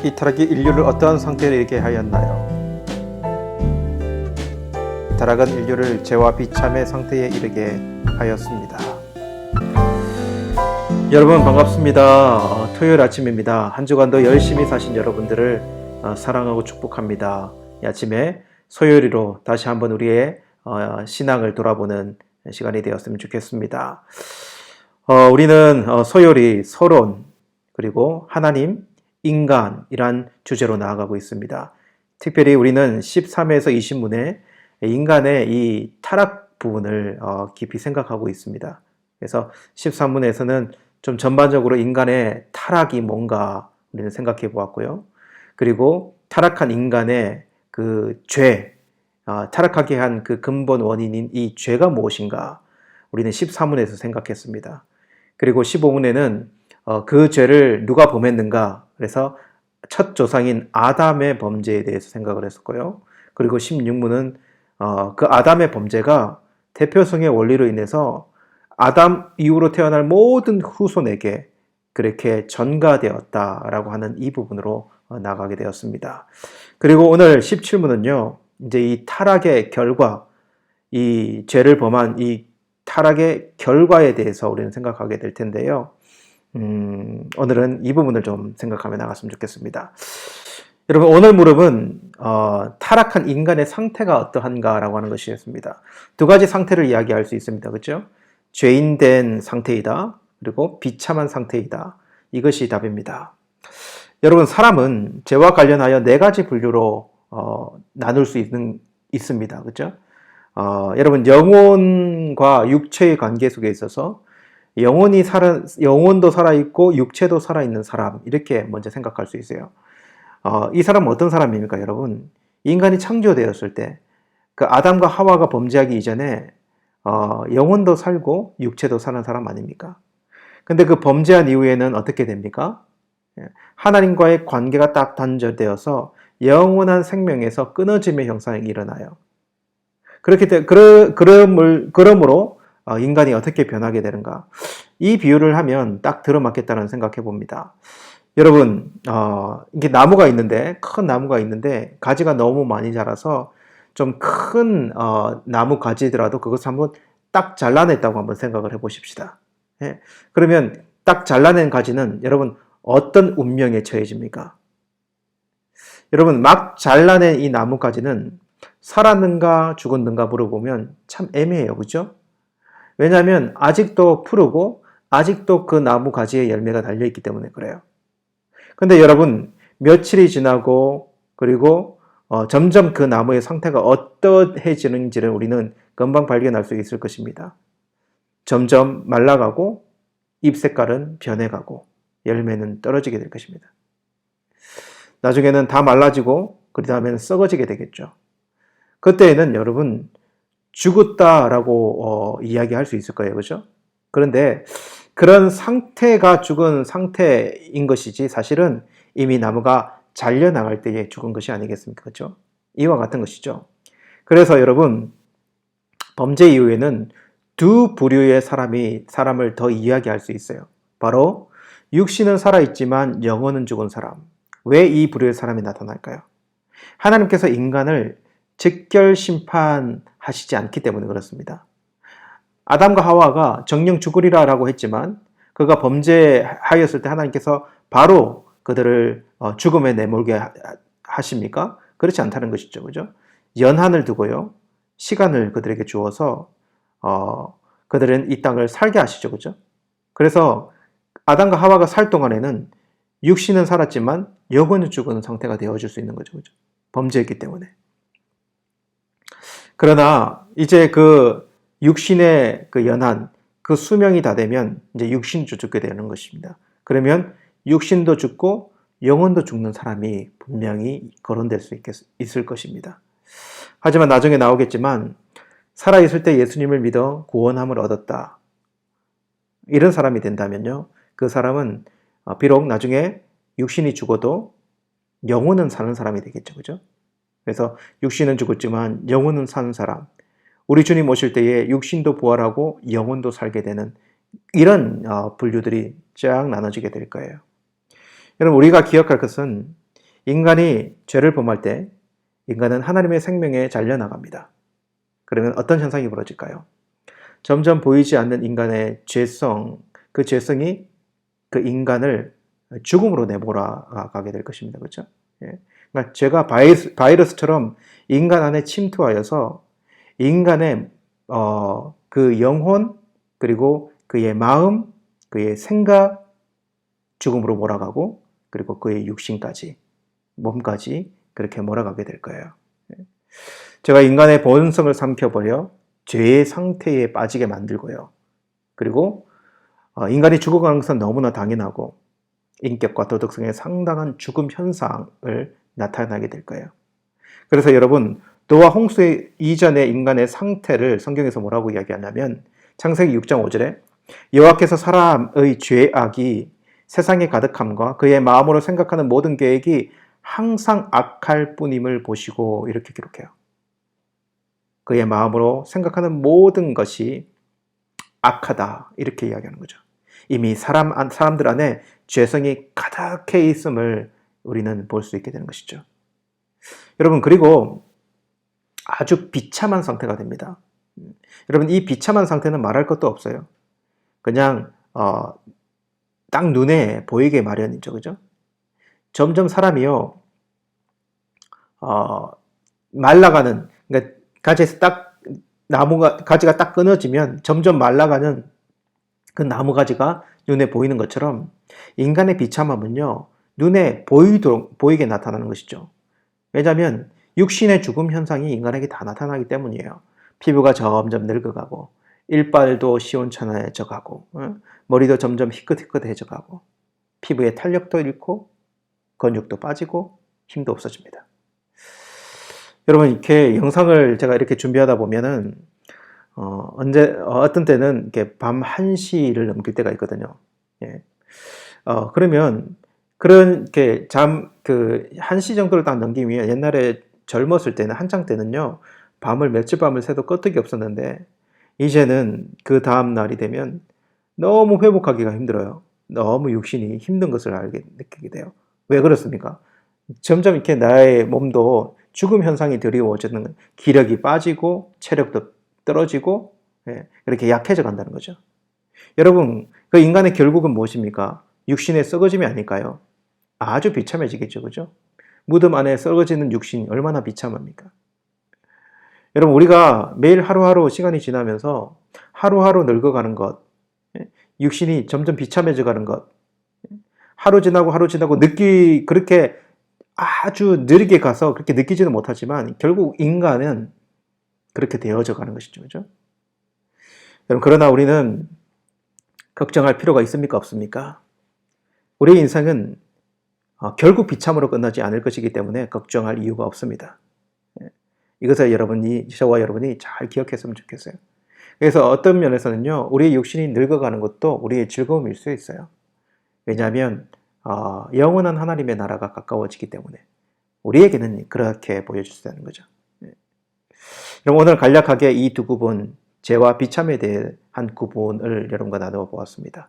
이 타락이 인류를 어떠한 상태로 이르게 하였나요? 타락은 인류를 죄와 비참의 상태에 이르게 하였습니다. 여러분 반갑습니다. 토요일 아침입니다. 한 주간도 열심히 사신 여러분들을 사랑하고 축복합니다. 이 아침에 소요리로 다시 한번 우리의 신앙을 돌아보는 시간이 되었으면 좋겠습니다. 우리는 소요리, 서론, 그리고 하나님, 인간이란 주제로 나아가고 있습니다. 특별히 우리는 13에서 20문에 인간의 이 타락 부분을 깊이 생각하고 있습니다. 그래서 13문에서는 좀 전반적으로 인간의 타락이 뭔가 우리는 생각해 보았고요. 그리고 타락한 인간의 그 죄, 타락하게 한 그 근본 원인인 이 죄가 무엇인가 우리는 14문에서 생각했습니다. 그리고 15문에는 그 죄를 누가 범했는가, 그래서 첫 조상인 아담의 범죄에 대해서 생각을 했었고요. 그리고 16문은 그 아담의 범죄가 대표성의 원리로 인해서 아담 이후로 태어날 모든 후손에게 그렇게 전가되었다라고 하는 이 부분으로 나가게 되었습니다. 그리고 오늘 17문은요, 이제 이 타락의 결과, 이 죄를 범한 이 타락의 결과에 대해서 우리는 생각하게 될 텐데요. 오늘은 이 부분을 좀 생각하며 나갔으면 좋겠습니다. 여러분, 오늘 무릎은 타락한 인간의 상태가 어떠한가라고 하는 것이었습니다. 두 가지 상태를 이야기할 수 있습니다. 그렇죠? 죄인된 상태이다. 그리고 비참한 상태이다. 이것이 답입니다. 여러분, 사람은 죄와 관련하여 네 가지 분류로 나눌 수 있습니다. 그렇죠? 여러분, 영혼과 육체의 관계 속에 있어서 영혼도 살아있고 육체도 살아있는 사람, 이렇게 먼저 생각할 수 있어요. 이 사람은 어떤 사람입니까, 여러분? 인간이 창조되었을 때, 그 아담과 하와가 범죄하기 이전에 영혼도 살고 육체도 사는 사람 아닙니까? 근데 그 범죄한 이후에는 어떻게 됩니까? 하나님과의 관계가 딱 단절되어서 영원한 생명에서 끊어짐의 현상이 일어나요. 그러므로 인간이 어떻게 변하게 되는가? 이 비유를 하면 딱 들어맞겠다는 생각해 봅니다. 여러분, 이게 나무가 있는데, 큰 나무가 있는데, 가지가 너무 많이 자라서 좀 큰 나무 가지더라도 그것을 한번 딱 잘라냈다고 한번 생각을 해 보십시다. 예. 그러면 딱 잘라낸 가지는 여러분 어떤 운명에 처해집니까? 여러분, 막 잘라낸 이 나무 가지는 살았는가 죽었는가 물어보면 참 애매해요. 그죠? 왜냐하면 아직도 푸르고 아직도 그 나무 가지에 열매가 달려있기 때문에 그래요. 근데 여러분, 며칠이 지나고 그리고 점점 그 나무의 상태가 어떠해지는지를 우리는 금방 발견할 수 있을 것입니다. 점점 말라가고 잎 색깔은 변해가고 열매는 떨어지게 될 것입니다. 나중에는 다 말라지고 그 다음에는 썩어지게 되겠죠. 그때에는 여러분 죽었다라고 이야기할 수 있을 거예요. 그죠? 그런데 그런 상태가 죽은 상태인 것이지 사실은 이미 나무가 잘려나갈 때에 죽은 것이 아니겠습니까? 그렇죠? 이와 같은 것이죠. 그래서 여러분, 범죄 이후에는 두 부류의 사람을 더 이야기할 수 있어요. 바로 육신은 살아있지만 영혼은 죽은 사람. 왜 이 부류의 사람이 나타날까요? 하나님께서 인간을 즉결 심판하시지 않기 때문에 그렇습니다. 아담과 하와가 정령 죽으리라 라고 했지만 그가 범죄하였을 때 하나님께서 바로 그들을 죽음에 내몰게 하십니까? 그렇지 않다는 것이죠. 그죠? 연한을 두고요. 시간을 그들에게 주어서 그들은 이 땅을 살게 하시죠. 그죠? 그래서 아담과 하와가 살 동안에는 육신은 살았지만 영혼은 죽은 상태가 되어줄 수 있는 거죠. 그죠? 범죄했기 때문에. 그러나 이제 그 육신의 그 연한, 그 수명이 다 되면 이제 육신도 죽게 되는 것입니다. 그러면 육신도 죽고 영혼도 죽는 사람이 분명히 거론될 수 있을 것입니다. 하지만 나중에 나오겠지만 살아있을 때 예수님을 믿어 구원함을 얻었다. 이런 사람이 된다면요. 그 사람은 비록 나중에 육신이 죽어도 영혼은 사는 사람이 되겠죠. 그죠? 그래서 육신은 죽었지만 영혼은 사는 사람. 우리 주님 오실 때에 육신도 부활하고 영혼도 살게 되는 이런 분류들이 쫙 나눠지게 될 거예요. 여러분, 우리가 기억할 것은 인간이 죄를 범할 때 인간은 하나님의 생명에 잘려나갑니다. 그러면 어떤 현상이 벌어질까요? 점점 보이지 않는 인간의 죄성, 그 죄성이 그 인간을 죽음으로 내몰아가게 될 것입니다. 그렇죠? 예. 그러니까 죄가 바이러스처럼 인간 안에 침투하여서 인간의 그 영혼, 그리고 그의 마음, 그의 생각, 죽음으로 몰아가고, 그리고 그의 육신까지, 몸까지 그렇게 몰아가게 될 거예요. 제가 인간의 본성을 삼켜버려 죄의 상태에 빠지게 만들고요. 그리고 인간이 죽어가는 것은 너무나 당연하고 인격과 도덕성에 상당한 죽음 현상을 나타나게 될 거예요. 그래서 여러분, 노아 홍수 이전의 인간의 상태를 성경에서 뭐라고 이야기하냐면 창세기 6장 5절에 여호와께서 사람의 죄악이 세상에 가득함과 그의 마음으로 생각하는 모든 계획이 항상 악할 뿐임을 보시고 이렇게 기록해요. 그의 마음으로 생각하는 모든 것이 악하다 이렇게 이야기하는 거죠. 이미 사람들 안에 죄성이 가득해 있음을 우리는 볼 수 있게 되는 것이죠. 여러분, 그리고 아주 비참한 상태가 됩니다. 여러분, 이 비참한 상태는 말할 것도 없어요. 그냥 딱 눈에 보이게 마련이죠. 그죠? 점점 사람이요 말라가는, 그러니까 가지에서 딱 가지가 딱 끊어지면 점점 말라가는 그 나무 가지가 눈에 보이는 것처럼 인간의 비참함은요 눈에 보이게 나타나는 것이죠. 왜냐하면 육신의 죽음 현상이 인간에게 다 나타나기 때문이에요. 피부가 점점 늙어가고 일발도 시원찮아져 가고 머리도 점점 희끗희끗해져 가고 피부의 탄력도 잃고 근육도 빠지고 힘도 없어집니다. 여러분, 이렇게 영상을 제가 이렇게 준비하다 보면은 어떤 때는 이렇게 밤 1시를 넘길 때가 있거든요. 예. 그러면 그렇게 1시 정도를 딱 넘기면 옛날에 젊었을 때는 한창 때는요 밤을 며칠 밤을 새도 끄떡이 없었는데 이제는 그 다음 날이 되면 너무 회복하기가 힘들어요. 너무 육신이 힘든 것을 느끼게 돼요. 왜 그렇습니까? 점점 이렇게 나의 몸도 죽음 현상이 드리워지는, 기력이 빠지고 체력도 떨어지고 이렇게 약해져 간다는 거죠. 여러분, 그 인간의 결국은 무엇입니까? 육신의 썩어짐이 아닐까요? 아주 비참해지겠죠. 그죠? 무덤 안에 썩어지는 육신이 얼마나 비참합니까? 여러분, 우리가 매일 하루하루 시간이 지나면서 하루하루 늙어가는 것, 육신이 점점 비참해져 가는 것, 하루 지나고 그렇게 아주 느리게 가서 그렇게 느끼지는 못하지만 결국 인간은 그렇게 되어져 가는 것이죠. 그죠? 여러분, 그러나 우리는 걱정할 필요가 있습니까? 없습니까? 우리의 인생은 결국 비참으로 끝나지 않을 것이기 때문에 걱정할 이유가 없습니다. 이것을 저와 여러분이 잘 기억했으면 좋겠어요. 그래서 어떤 면에서는요, 우리의 육신이 늙어가는 것도 우리의 즐거움일 수 있어요. 왜냐하면 영원한 하나님의 나라가 가까워지기 때문에 우리에게는 그렇게 보여줄 수 있다는 거죠. 그럼 오늘 간략하게 이 두 구분, 죄와 비참에 대한 구분을 여러분과 나누어 보았습니다.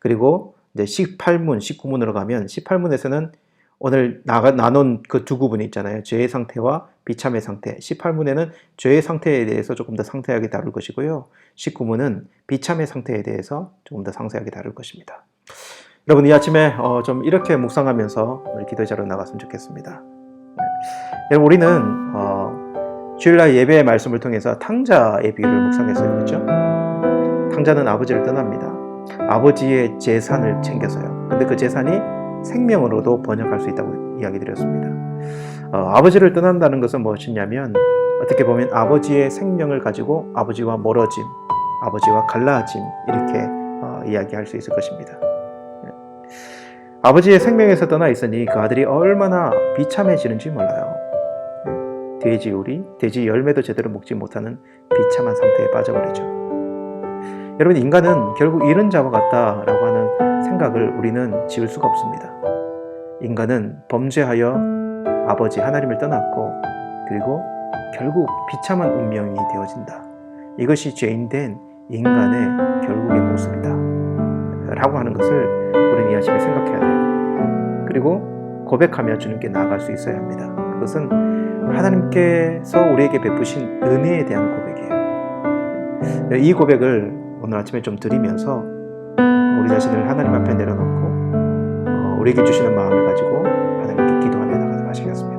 그리고 이제 18문, 19문으로 가면 18문에서는 오늘 나눈 그 두 구분이 있잖아요. 죄의 상태와 비참의 상태. 18문에는 죄의 상태에 대해서 조금 더 상세하게 다룰 것이고요. 19문은 비참의 상태에 대해서 조금 더 상세하게 다룰 것입니다. 여러분, 이 아침에 좀 이렇게 묵상하면서 우리 기도 자리로 나갔으면 좋겠습니다. 여러분, 우리는 주일날 예배의 말씀을 통해서 탕자의 비유를 묵상했어요. 그렇죠? 탕자는 아버지를 떠납니다. 아버지의 재산을 챙겨서요. 근데 그 재산이 생명으로도 번역할 수 있다고 이야기 드렸습니다. 아버지를 떠난다는 것은 무엇이냐면 어떻게 보면 아버지의 생명을 가지고 아버지와 멀어짐, 아버지와 갈라짐 이렇게 이야기할 수 있을 것입니다. 아버지의 생명에서 떠나 있으니 그 아들이 얼마나 비참해지는지 몰라요. 돼지 열매도 제대로 먹지 못하는 비참한 상태에 빠져버리죠. 여러분, 인간은 결국 잃은 자와 같다라고 하는 생각을 우리는 지울 수가 없습니다. 인간은 범죄하여 아버지 하나님을 떠났고 그리고 결국 비참한 운명이 되어진다. 이것이 죄인된 인간의 결국의 모습이다 라고 하는 것을 우리는 이 아침에 생각해야 돼요. 그리고 고백하며 주님께 나아갈 수 있어야 합니다. 그것은 하나님께서 우리에게 베푸신 은혜에 대한 고백이에요. 이 고백을 오늘 아침에 좀 드리면서 우리 자신을 하나님 앞에 내려놓고 우리에게 주시는 마음을 가지고 하나님께 기도하며 나가도록 하시겠습니다.